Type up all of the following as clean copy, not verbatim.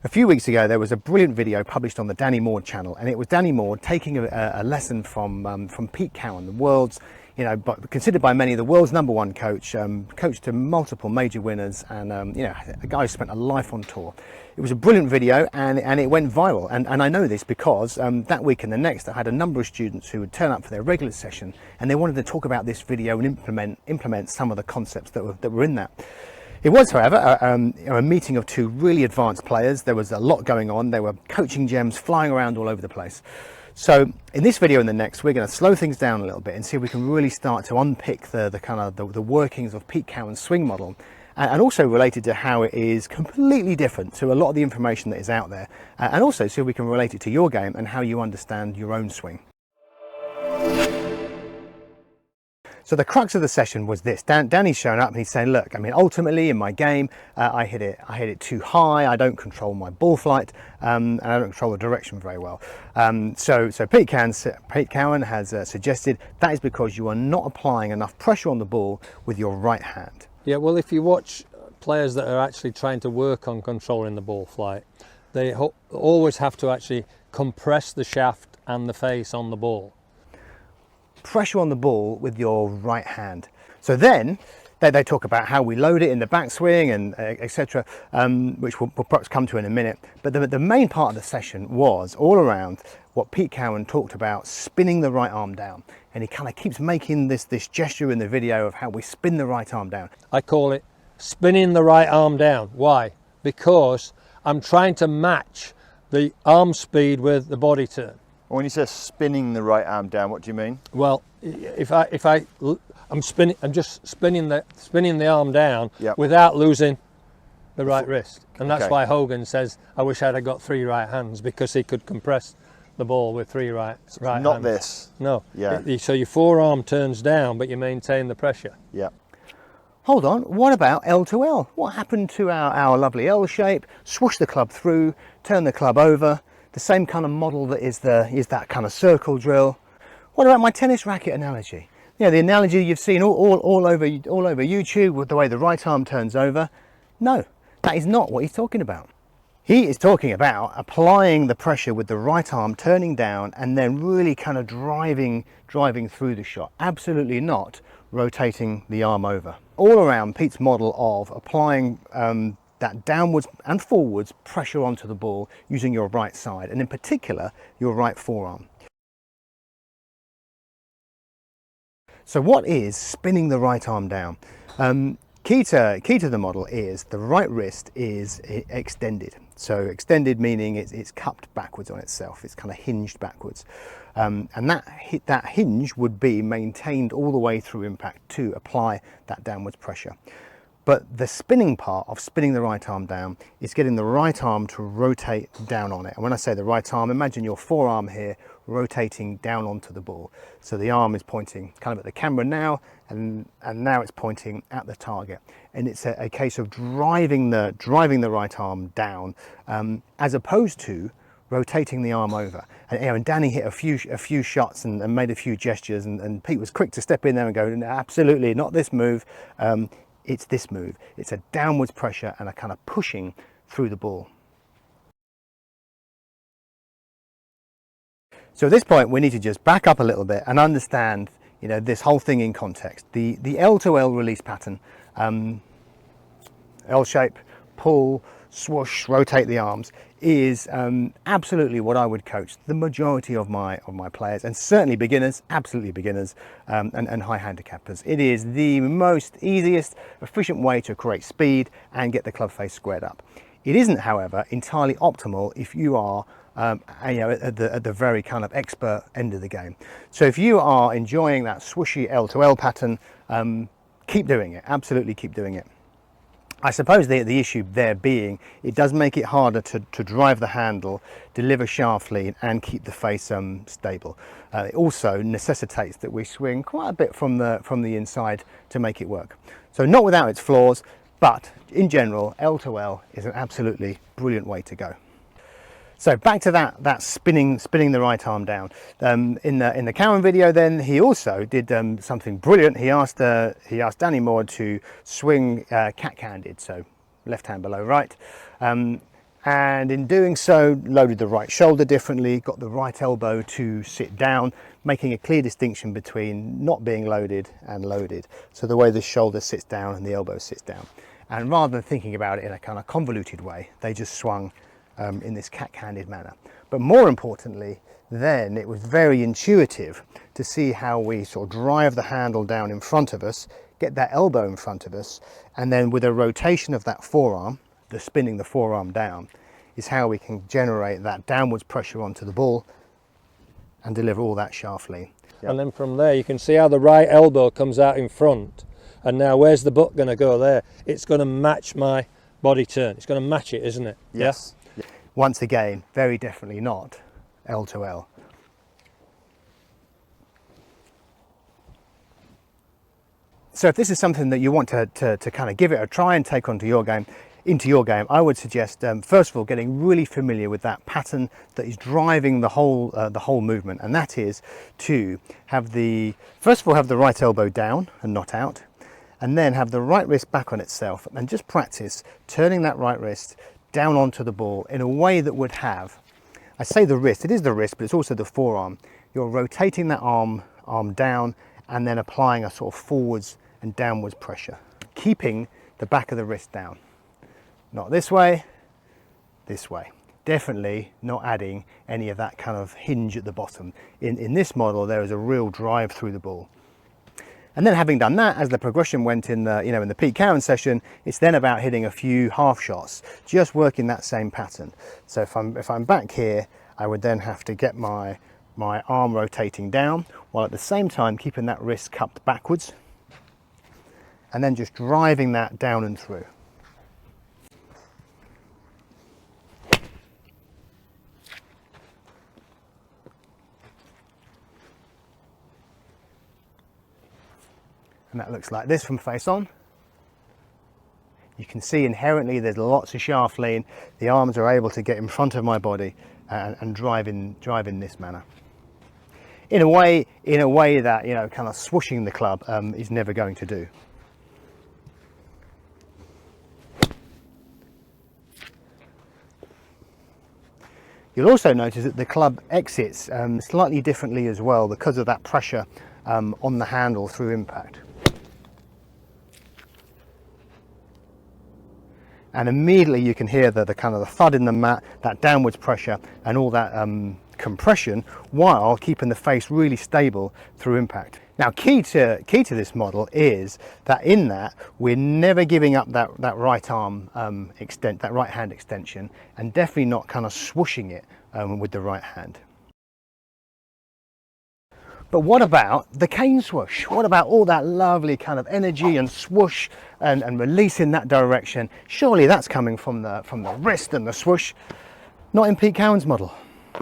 A few weeks ago, there was a brilliant video published on the Danny Maude channel, and it was Danny Maude taking a lesson from Pete Cowen, the world's, considered by many the world's #1 coach, coach to multiple major winners, and a guy who spent a life on tour. It was a brilliant video, and it went viral. And I know this because that week and the next, I had a number of students who would turn up for their regular session, and they wanted to talk about this video and implement some of the concepts that were in that. It was, however, a meeting of two really advanced players. There was a lot going on. There were coaching gems flying around all over the place. So in this video and the next, we're going to slow things down a little bit and see if we can really start to unpick the workings of Pete Cowen's swing model, and also related to how it is completely different to a lot of the information that is out there, and also see if we can relate it to your game and how you understand your own swing. So the crux of the session was this. Danny's showing up and he's saying, look, I mean, ultimately in my game, I hit it too high. I don't control my ball flight, and I don't control the direction very well. So Pete Cowen has suggested that is because you are not applying enough pressure on the ball with your right hand. Yeah, well, if you watch players that are actually trying to work on controlling the ball flight, they always have to actually compress the shaft and the face on the ball. Pressure on the ball with your right hand. So then they talk about how we load it in the backswing and etc., which we'll perhaps come to in a minute. But the main part of the session was all around what Pete Cowen talked about, spinning the right arm down. And he kind of keeps making this gesture in the video of how we spin the right arm down. I call it spinning the right arm down. Why? Because I'm trying to match the arm speed with the body turn. When you say spinning the right arm down, what do you mean? Well, I'm just spinning the arm down, yep, without losing the right wrist, and that's why Hogan says, "I wish I'd have got 3 right hands," because he could compress the ball with 3 right hands. Not this. No. Yeah. So your forearm turns down, but you maintain the pressure. Yeah. Hold on. What about L to L? What happened to our lovely L shape? Swoosh the club through, turn the club over. The same kind of model that is that kind of circle drill. What about my tennis racket analogy? The analogy you've seen all over YouTube with the way the right arm turns over. No, that is not what he's talking about. He is talking about applying the pressure with the right arm turning down and then really kind of driving through the shot. Absolutely not rotating the arm over. All around Pete's model of applying that downwards and forwards pressure onto the ball using your right side, and in particular your right forearm. So what is spinning the right arm down? Key to the model is the right wrist is extended. So extended meaning it's cupped backwards on itself, it's kind of hinged backwards, and that hinge would be maintained all the way through impact to apply that downwards pressure. But the spinning part of spinning the right arm down is getting the right arm to rotate down on it. And when I say the right arm, imagine your forearm here rotating down onto the ball. So the arm is pointing kind of at the camera now, and now it's pointing at the target. And it's a case of driving the right arm down, as opposed to rotating the arm over. And Danny hit a few shots and made a few gestures, and Pete was quick to step in there and go, absolutely not this move. It's this move. It's a downwards pressure and a kind of pushing through the ball. So at this point, we need to just back up a little bit and understand, this whole thing in context. The L to L release pattern, L shape, pull, swoosh, rotate the arms, is absolutely what I would coach the majority of my players, and certainly beginners, absolutely beginners, and high handicappers. It is the most easiest, efficient way to create speed and get the club face squared up. It isn't, however, entirely optimal if you are at the very kind of expert end of the game. So if you are enjoying that swooshy L to L pattern, keep doing it, absolutely keep doing it. I suppose the issue there being, it does make it harder to drive the handle, deliver sharply, and keep the face stable. It also necessitates that we swing quite a bit from the inside to make it work. So not without its flaws, but in general, L to L is an absolutely brilliant way to go. So back to that spinning the right arm down. In the Cowen video, then he also did something brilliant. He asked Danny Maude to swing cat-handed, so left hand below right. And in doing so, loaded the right shoulder differently, got the right elbow to sit down, making a clear distinction between not being loaded and loaded. So the way the shoulder sits down and the elbow sits down. And rather than thinking about it in a kind of convoluted way, they just swung in this cat-handed manner. But more importantly, then it was very intuitive to see how we sort of drive the handle down in front of us, get that elbow in front of us, and then with a rotation of that forearm, the spinning the forearm down, is how we can generate that downwards pressure onto the ball and deliver all that shaft lean. Yep. And then from there you can see how the right elbow comes out in front, and now where's the butt going to go there? It's going to match my body turn. It's going to match it, isn't it? Yes. Yeah? Once again, very definitely not L to L. So if this is something that you want to kind of give it a try and take into your game, I would suggest first of all getting really familiar with that pattern that is driving the whole movement, and that is to have first of all have the right elbow down and not out, and then have the right wrist back on itself, and just practice turning that right wrist down onto the ball in a way that would have, I say the wrist, it is the wrist, but it's also the forearm. You're rotating that arm down and then applying a sort of forwards and downwards pressure, keeping the back of the wrist down. Not this way, this way. Definitely not adding any of that kind of hinge at the bottom. In this model, there is a real drive through the ball. And then having done that, as the progression went in the Pete Cowen session, it's then about hitting a few half shots, just working that same pattern. So if I'm back here, I would then have to get my arm rotating down, while at the same time keeping that wrist cupped backwards, and then just driving that down and through. And that looks like this from face on. You can see inherently there's lots of shaft lean. The arms are able to get in front of my body and drive in this manner. In a way that, you know, kind of swooshing the club is never going to do. You'll also notice that the club exits slightly differently as well because of that pressure on the handle through impact. And immediately you can hear the kind of the thud in the mat, that downwards pressure and all that compression, while keeping the face really stable through impact. Now key to this model is that in that we're never giving up that right arm that right hand extension, and definitely not kind of swooshing it with the right hand. But what about the cane swoosh? What about all that lovely kind of energy and swoosh and release in that direction? Surely that's coming from the wrist and the swoosh, not in Pete Cowen's model.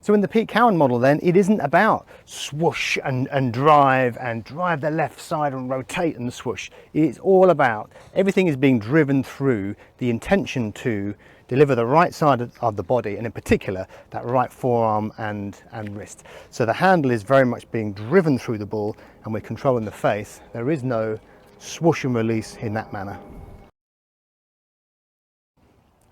So in the Pete Cowen model then, it isn't about swoosh and drive the left side and rotate and swoosh. It's all about, everything is being driven through the intention to deliver the right side of the body, and in particular that right forearm and wrist. So the handle is very much being driven through the ball, and we're controlling the face. There is no swoosh and release in that manner.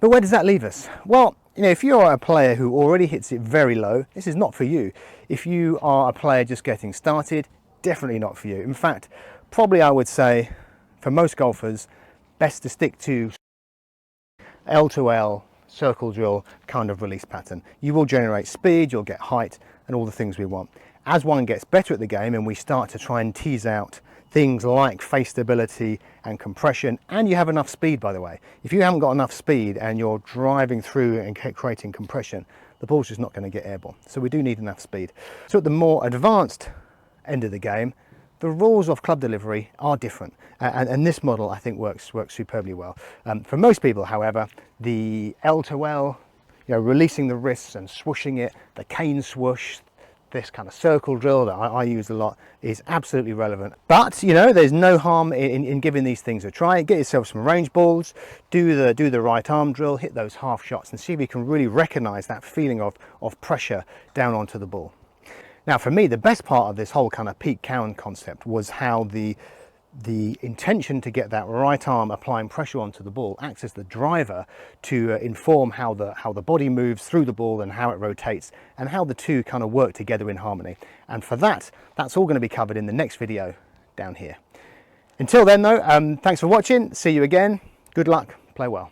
But where does that leave us? Well, you know, if you're a player who already hits it very low, this is not for you. If you are a player just getting started, definitely not for you. In fact, probably I would say for most golfers, best to stick to L to L circle drill kind of release pattern. You will generate speed, you'll get height and all the things we want. As one gets better at the game and we start to try and tease out things like face stability and compression, and you have enough speed, by the way. If you haven't got enough speed and you're driving through and creating compression, the ball's just not going to get airborne. So we do need enough speed. So at the more advanced end of the game, the rules of club delivery are different, and this model I think works superbly well. For most people, however, the L to L, you know, releasing the wrists and swooshing it, the cane swoosh, this kind of circle drill that I use a lot, is absolutely relevant. But you know, there's no harm in giving these things a try. Get yourself some range balls, do the right arm drill, hit those half shots, and see if you can really recognize that feeling of pressure down onto the ball. Now for me, the best part of this whole kind of Pete Cowen concept was how the the intention to get that right arm applying pressure onto the ball acts as the driver to inform how the body moves through the ball and how it rotates and how the two kind of work together in harmony. And for that's all going to be covered in the next video down here. Until then though, thanks for watching. See you again. Good luck. Play well.